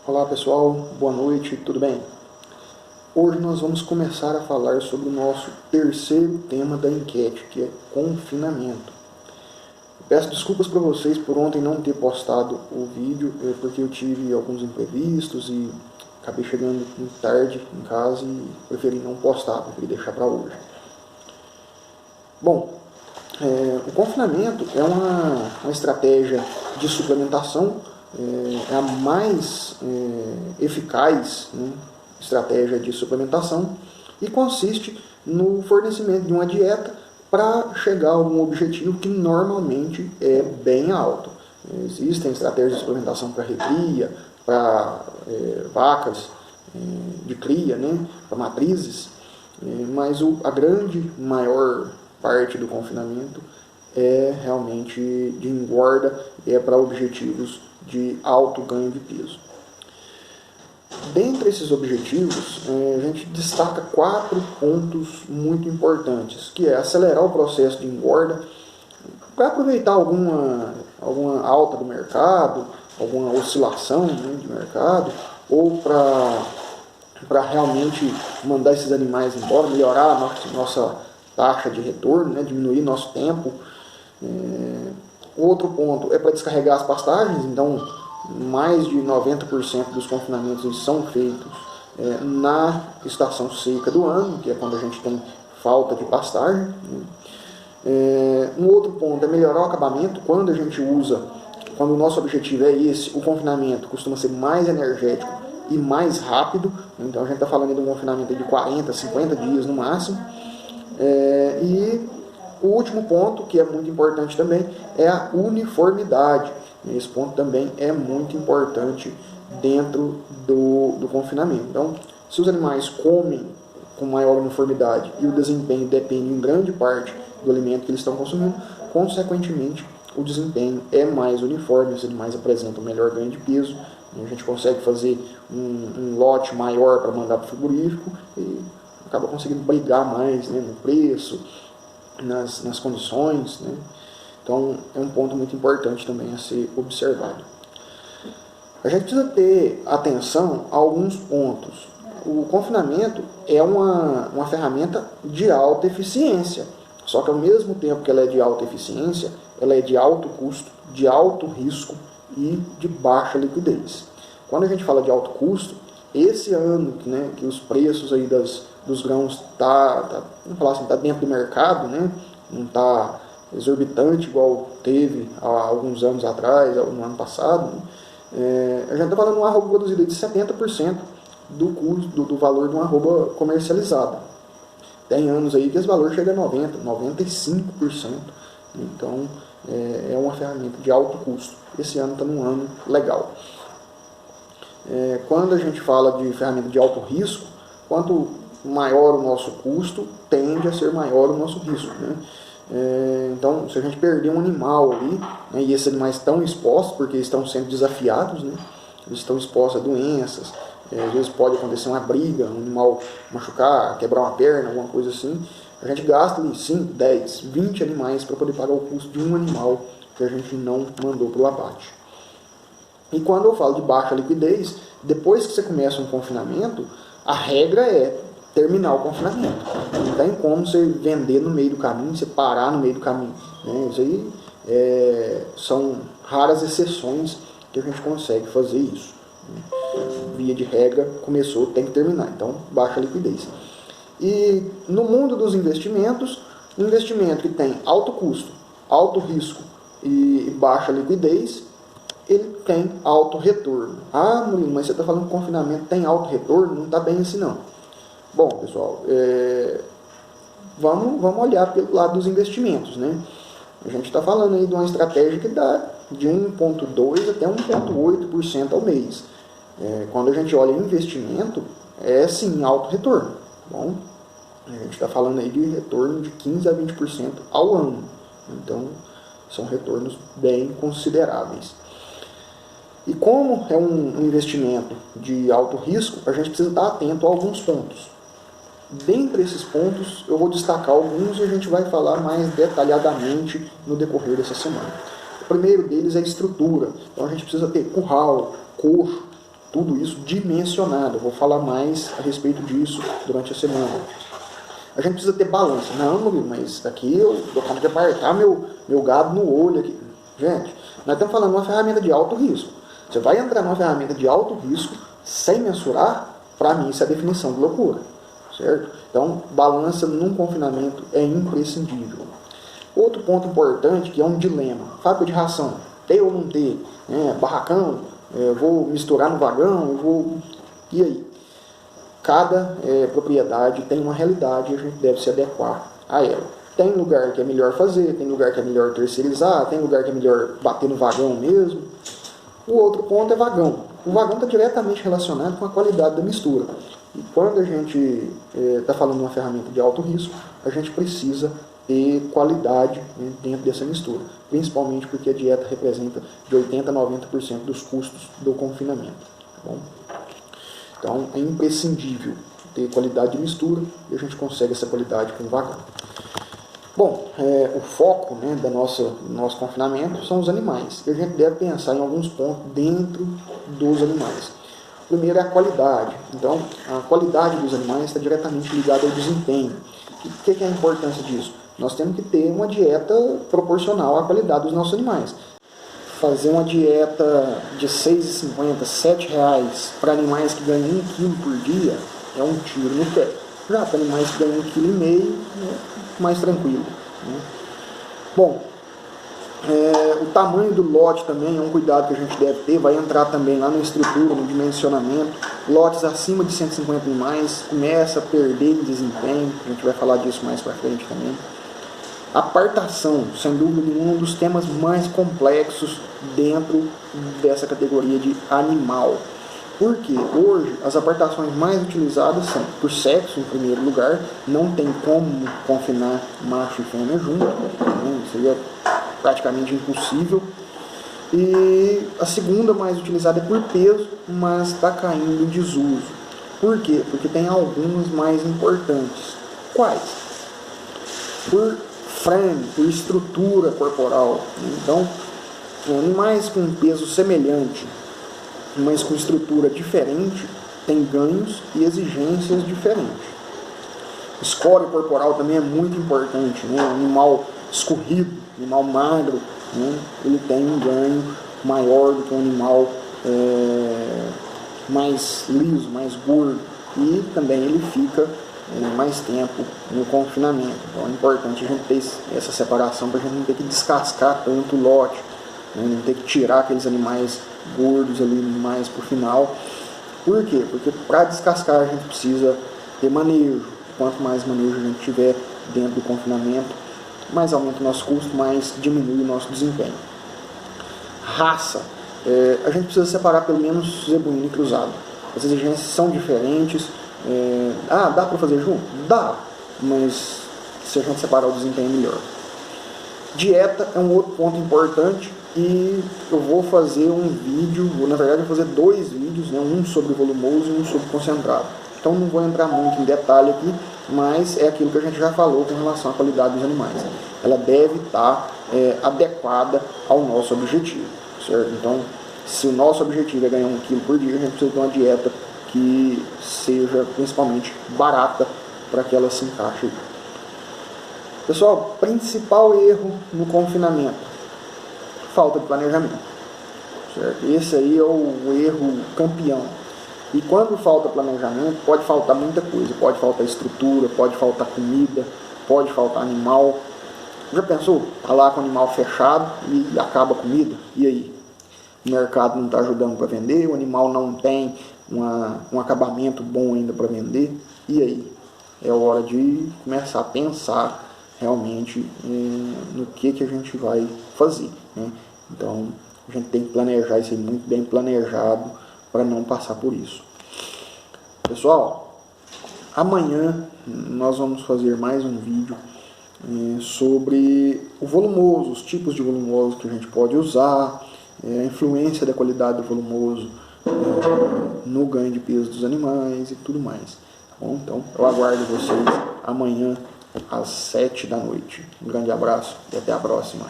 Olá pessoal, boa noite, tudo bem? Hoje nós vamos começar a falar sobre o nosso terceiro tema da enquete, que é confinamento. Peço desculpas para vocês por ontem não ter postado o vídeo, porque eu tive alguns imprevistos e acabei chegando muito tarde em casa e preferi não postar, preferi deixar para hoje. Bom, o confinamento é uma estratégia de suplementação, é a mais eficaz, né, estratégia de suplementação, e consiste no fornecimento de uma dieta para chegar a um objetivo que normalmente é bem alto. Existem estratégias de suplementação para recria, para vacas de cria, né, para matrizes, mas a grande maior parte do confinamento é realmente de engorda e é para objetivos de alto ganho de peso. Dentre esses objetivos, a gente destaca 4 pontos muito importantes, que é acelerar o processo de engorda, para aproveitar alguma alta do mercado, alguma oscilação, né, de mercado, ou para realmente mandar esses animais embora, melhorar a nossa taxa de retorno, né, diminuir nosso tempo. Outro ponto é para descarregar as pastagens, então mais de 90% dos confinamentos são feitos na estação seca do ano, que é quando a gente tem falta de pastagem. Um outro ponto é melhorar o acabamento. Quando a gente usa, quando o nosso objetivo é esse, o confinamento costuma ser mais energético e mais rápido. Então a gente está falando de um confinamento de 40, 50 dias no máximo. E o último ponto, que é muito importante também, é a uniformidade. Esse ponto também é muito importante dentro do confinamento. Então, se os animais comem com maior uniformidade e o desempenho depende em grande parte do alimento que eles estão consumindo, consequentemente o desempenho é mais uniforme, os animais apresentam melhor ganho de peso, a gente consegue fazer um lote maior para mandar para o frigorífico e acaba conseguindo brigar mais, né, no preço, nas condições, né? Então é um ponto muito importante também a ser observado. A gente precisa ter atenção a alguns pontos. O confinamento é uma ferramenta de alta eficiência, só que ao mesmo tempo que ela é de alta eficiência, ela é de alto custo, de alto risco e de baixa liquidez. Quando a gente fala de alto custo, esse ano, né, que os preços aí dos grãos vamos falar assim, tá dentro do mercado, né, não está exorbitante igual teve há alguns anos atrás, no ano passado, né, a gente está falando de uma arroba produzida de 70% do custo, do valor de uma arroba comercializada. Tem anos aí que esse valor chega a 90%, 95%. Então, é uma ferramenta de alto custo. Esse ano está num ano legal. Quando a gente fala de ferramenta de alto risco, quanto maior o nosso custo, tende a ser maior o nosso risco, né? Então, se a gente perder um animal ali, né, e esses animais estão expostos, porque estão sendo desafiados, né, eles estão expostos a doenças, às vezes pode acontecer uma briga, um animal machucar, quebrar uma perna, alguma coisa assim, a gente gasta ali 5, 10, 20 animais para poder pagar o custo de um animal que a gente não mandou para o abate. E quando eu falo de baixa liquidez, depois que você começa um confinamento, a regra é terminar o confinamento. Não tem como você vender no meio do caminho, você parar no meio do caminho, né? Isso aí são raras exceções que a gente consegue fazer isso. Via de regra, começou, tem que terminar. Então, baixa liquidez. E no mundo dos investimentos, um investimento que tem alto custo, alto risco e baixa liquidez, ele tem alto retorno. Ah, Murilo, mas você está falando que o confinamento tem alto retorno? Não está bem assim não. Bom, pessoal, vamos olhar pelo lado dos investimentos, né? A gente está falando aí de uma estratégia que dá de 1,2% até 1,8% ao mês. Quando a gente olha investimento, é sim alto retorno. Bom, a gente está falando aí de retorno de 15% a 20% ao ano. Então, são retornos bem consideráveis. E como é um investimento de alto risco, a gente precisa estar atento a alguns pontos. Dentre esses pontos, eu vou destacar alguns e a gente vai falar mais detalhadamente no decorrer dessa semana. O primeiro deles é a estrutura. Então a gente precisa ter curral, coxo, tudo isso dimensionado. Eu vou falar mais a respeito disso durante a semana. A gente precisa ter balança. Não, mas aqui eu tenho que apartar meu gado no olho aqui. Gente, nós estamos falando de uma ferramenta de alto risco. Você vai entrar numa ferramenta de alto risco sem mensurar, para mim isso é a definição de loucura. Certo? Então, balança num confinamento é imprescindível. Outro ponto importante, que é um dilema. Fábrica de ração, ter ou não ter? Barracão, eu vou misturar no vagão, E aí? Cada propriedade tem uma realidade e a gente deve se adequar a ela. Tem lugar que é melhor fazer, tem lugar que é melhor terceirizar, tem lugar que é melhor bater no vagão mesmo. O outro ponto é vagão. O vagão está diretamente relacionado com a qualidade da mistura. E quando a gente está falando de uma ferramenta de alto risco, a gente precisa ter qualidade, né, dentro dessa mistura. Principalmente porque a dieta representa de 80% a 90% dos custos do confinamento. Tá bom? Então é imprescindível ter qualidade de mistura e a gente consegue essa qualidade com o vagão. Bom, o foco, né, do nosso confinamento são os animais. E a gente deve pensar em alguns pontos dentro dos animais. Primeiro é a qualidade. Então, a qualidade dos animais está diretamente ligada ao desempenho. E o que é a importância disso? Nós temos que ter uma dieta proporcional à qualidade dos nossos animais. Fazer uma dieta de R$ 6,50, R$ 7,00 para animais que ganham 1 kg por dia é um tiro no pé. Já para animais que ganham 1,5 kg, é mais tranquilo. Né? Bom, o tamanho do lote também é um cuidado que a gente deve ter, vai entrar também lá na estrutura, no dimensionamento. Lotes acima de 150 animais começa a perder em desempenho, a gente vai falar disso mais para frente também. Apartação, sem dúvida nenhuma, um dos temas mais complexos dentro dessa categoria de animal. Porque hoje as apartações mais utilizadas são por sexo, em primeiro lugar, não tem como confinar macho e fêmea junto, né? Seria praticamente impossível. E a segunda mais utilizada é por peso, mas está caindo em desuso. Por quê? Porque tem algumas mais importantes. Quais? Por frame, por estrutura corporal. Então, animais com peso semelhante, mas com estrutura diferente, tem ganhos e exigências diferentes. Score corporal também é muito importante, né? Um animal escorrido, animal magro, né? Ele tem um ganho maior do que um animal mais liso, mais gordo, e também ele fica mais tempo no confinamento. Então é importante a gente ter essa separação para a gente não ter que descascar tanto o lote, né? Não ter que tirar aqueles animais gordos ali mais para o final. Por quê? Porque para descascar a gente precisa ter manejo. Quanto mais manejo a gente tiver dentro do confinamento, mais aumenta o nosso custo, mais diminui o nosso desempenho. Raça. A gente precisa separar pelo menos zebuíno e cruzado. As exigências são diferentes. Dá para fazer junto? Dá, mas se a gente separar o desempenho é melhor. Dieta é um outro ponto importante e eu vou fazer um vídeo, na verdade eu vou fazer 2 vídeos, né? Um sobre volumoso e um sobre concentrado. Então não vou entrar muito em detalhe aqui, mas é aquilo que a gente já falou com relação à qualidade dos animais. Ela deve estar adequada ao nosso objetivo, certo? Então, se o nosso objetivo é ganhar 1 kg por dia, a gente precisa ter uma dieta que seja principalmente barata para que ela se encaixe. Pessoal, principal erro no confinamento: falta de planejamento, certo? Esse aí é o erro campeão. E quando falta planejamento, pode faltar muita coisa. Pode faltar estrutura, pode faltar comida, pode faltar animal. Já pensou? Tá lá com o animal fechado e acaba a comida? E aí? O mercado não está ajudando para vender, o animal não tem um acabamento bom ainda para vender. E aí? É hora de começar a pensar realmente no que a gente vai fazer, né? Então, a gente tem que planejar isso aí muito bem planejado para não passar por isso. Pessoal, amanhã nós vamos fazer mais um vídeo sobre o volumoso, os tipos de volumoso que a gente pode usar, a influência da qualidade do volumoso no ganho de peso dos animais e tudo mais. Tá bom? Então, eu aguardo vocês amanhã às 7 da noite. Um grande abraço e até a próxima.